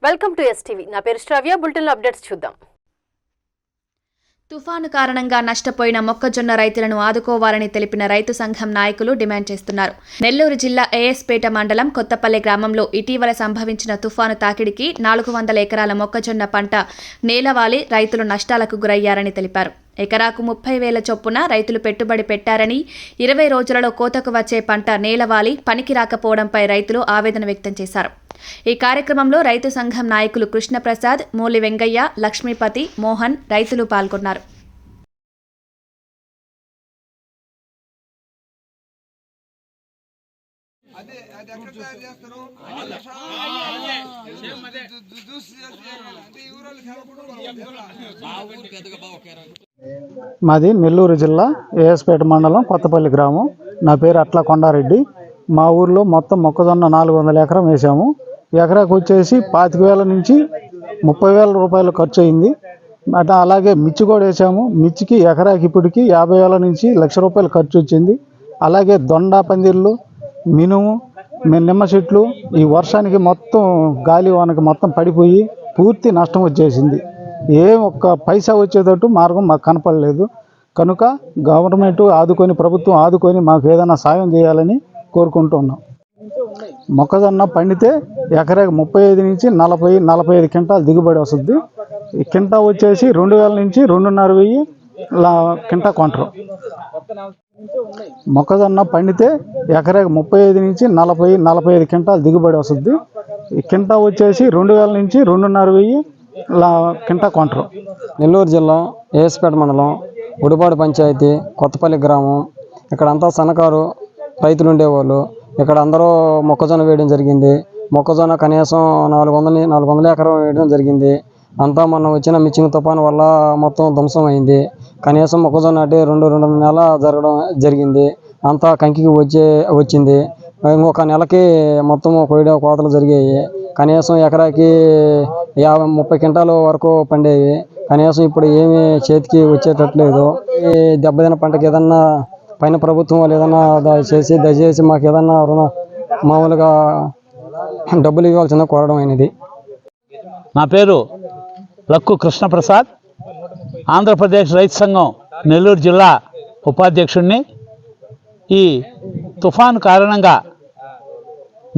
Welcome to STV. నా పేరు శ్రావ్య. Bulletin updates చూద్దాం. తుఫాను కారణంగా నష్టపోయిన మొక్కజొన్న రైతులను ఆదుకోవాలని తెలిపిన రైతు సంఘం నాయకులు డిమాండ్ చేస్తున్నారు. నెల్లూరు జిల్లా ఏఎస్పేట మండలం కొత్తపల్లి గ్రామంలో ఇటీవల సంభవించిన తుఫాను తాకిడికి 400 ఎకరాల మొక్కజొన్న పంట నేలవాలి రైతులు నష్టాలకు గురయ్యారని తెలిపారు. ఎకరాకు 30,000 చొప్పున రైతులు పెట్టుబడి పెట్టారని 20 రోజులలో కోతకు వచ్చే పంట నేలవాలి పనికి రాకపోవడంపై రైతులు ఆవేదన వ్యక్తం చేశారు. ఈ కార్యక్రమంలో రైతు సంఘం నాయకులు కృష్ణప్రసాద్, మూలి వెంగయ్య, లక్ష్మీపతి, మోహన్ రైతులు పాల్గొన్నారు. మాది నెల్లూరు జిల్లా ఏఎస్పేట మండలం కొత్తపల్లి గ్రామం. నా పేరు అట్ల కొండారెడ్డి. మా ఊర్లో మొత్తం మొక్కజొన్న 400 ఎకరం వేసాము. ఎకరాకు వచ్చేసి 25,000 నుంచి 30,000 రూపాయలు ఖర్చు అయింది. అలాగే మిర్చి కూడా వేసాము. మిర్చికి ఎకరాకి ఇప్పటికి 50,000 నుంచి 1,00,000 రూపాయలు ఖర్చు వచ్చింది. అలాగే దొండ పందిర్లు, మినుము, నిమ్మ చెట్లు ఈ వర్షానికి మొత్తం గాలి వానకి మొత్తం పడిపోయి పూర్తి నష్టం వచ్చేసింది. ఒక్క పైసా వచ్చేటట్టు మార్గం మాకు కనపడలేదు. కనుక గవర్నమెంట్ ఆదుకొని, ప్రభుత్వం ఆదుకొని మాకు ఏదైనా సాయం చేయాలని కోరుకుంటున్నాం. మొక్కజొన్న పండితే ఎకరాకి 35 నుంచి 40-45 క్వింటాలు దిగుబడి వస్తుంది. ఈ కింటా వచ్చేసి 2,000 నుంచి 2,500 కింటా కొంటారు. మొక్కజొన్న పండితే ఎకరాకి 35 నుంచి 40-45 క్వింటాలు దిగుబడి వస్తుంది. ఈ కింటా వచ్చేసి 2,000 నుంచి 2,500 కింటా కొంటారు. నెల్లూరు జిల్లా ఏఎస్పేట మండలం ఉడిపాడు పంచాయతీ కొత్తపల్లి గ్రామం. ఇక్కడంతా సన్నకారు రైతులు ఉండేవాళ్ళు. ఇక్కడ అందరూ మొక్కజొన్న వేయడం జరిగింది. మొక్కజొన్న కనీసం 400 ఎకరం వేయడం జరిగింది. అంతా మొన్న వచ్చిన మిర్చి తుఫాను వల్ల మొత్తం ధ్వంసం అయింది. కనీసం మొక్కజొన్న అంటే 2 నెలల జరగడం జరిగింది. అంతా కంకికి వచ్చింది. ఇంకొక నెలకి మొత్తం కోతలు జరిగాయి. కనీసం ఎకరాకి 50-30 క్వింటాలు వరకు పండేవి. కనీసం ఇప్పుడు ఏమీ చేతికి వచ్చేటట్లేదు. ఈ దెబ్బతిన పంటకి ఏదన్నా పైన ప్రభుత్వం వాళ్ళు ఏదన్నా దయచేసి మాకు ఏదన్నా మామూలుగా డబ్బులు ఇవ్వాల్సిన కోరడం అయినది. నా పేరు లక్కు కృష్ణప్రసాద్. ఆంధ్రప్రదేశ్ రైతు సంఘం నెల్లూరు జిల్లా ఉపాధ్యక్షుడిని. ఈ తుఫాను కారణంగా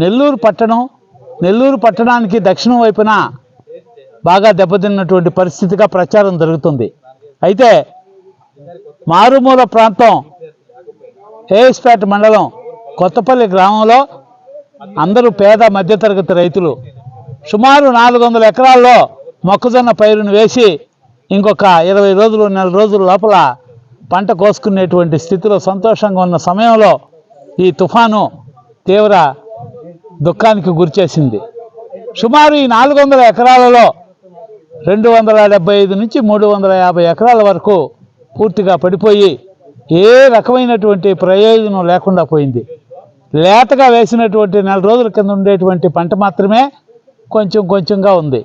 నెల్లూరు పట్టణానికి దక్షిణం వైపున బాగా దెబ్బతిన్నటువంటి పరిస్థితిగా ప్రచారం జరుగుతుంది. అయితే మారుమూల ప్రాంతం ఏఎస్పేట మండలం కొత్తపల్లి గ్రామంలో అందరూ పేద మధ్యతరగతి రైతులు సుమారు 400 ఎకరాల్లో మొక్కజొన్న పైరును వేసి ఇంకొక 20 రోజులు, నెల రోజుల లోపల పంట కోసుకునేటువంటి స్థితిలో సంతోషంగా ఉన్న సమయంలో ఈ తుఫాను తీవ్ర దుఃఖానికి గురిచేసింది. సుమారు ఈ 400 ఎకరాలలో 275 నుంచి 350 ఎకరాల వరకు పూర్తిగా పడిపోయి ఏ రకమైనటువంటి ప్రయోజనం లేకుండా పోయింది. లేతగా వేసినటువంటి నెల రోజుల కింద ఉండేటువంటి పంట మాత్రమే కొంచెంగా ఉంది.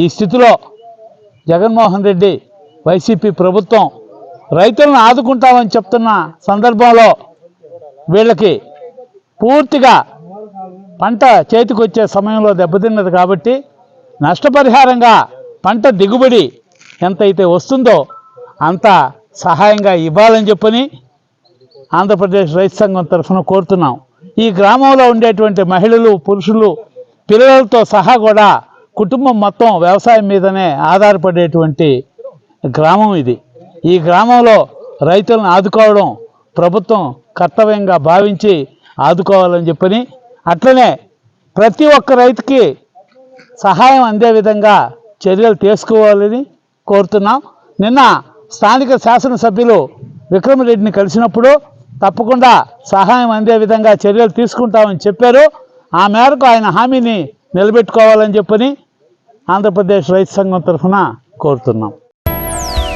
ఈ స్థితిలో జగన్మోహన్ రెడ్డి వైసీపీ ప్రభుత్వం రైతులను ఆదుకుంటామని చెప్తున్న సందర్భంలో వీళ్ళకి పూర్తిగా పంట చేతికొచ్చే సమయంలో దెబ్బతిన్నది కాబట్టి నష్టపరిహారంగా పంట దిగుబడి ఎంతైతే వస్తుందో అంత సహాయంగా ఇవ్వాలని చెప్పని ఆంధ్రప్రదేశ్ రైతు సంఘం తరఫున కోరుతున్నాం. ఈ గ్రామంలో ఉండేటువంటి మహిళలు, పురుషులు, పిల్లలతో సహా కూడా కుటుంబం మొత్తం వ్యవసాయం మీదనే ఆధారపడేటువంటి గ్రామం ఇది. ఈ గ్రామంలో రైతులను ఆదుకోవడం ప్రభుత్వం కర్తవ్యంగా భావించి ఆదుకోవాలని చెప్పని, అట్లనే ప్రతి ఒక్క రైతుకి సహాయం అందే విధంగా చర్యలు తీసుకోవాలని కోరుతున్నాం. నిన్న స్థానిక శాసనసభ్యులు విక్రమరెడ్డిని కలిసినప్పుడు తప్పకుండా సహాయం అందే విధంగా చర్యలు తీసుకుంటామని చెప్పారు. ఆ మేరకు ఆయన హామీని నిలబెట్టుకోవాలని చెప్పని ఆంధ్రప్రదేశ్ రైతు సంఘం తరఫున కోరుతున్నాం.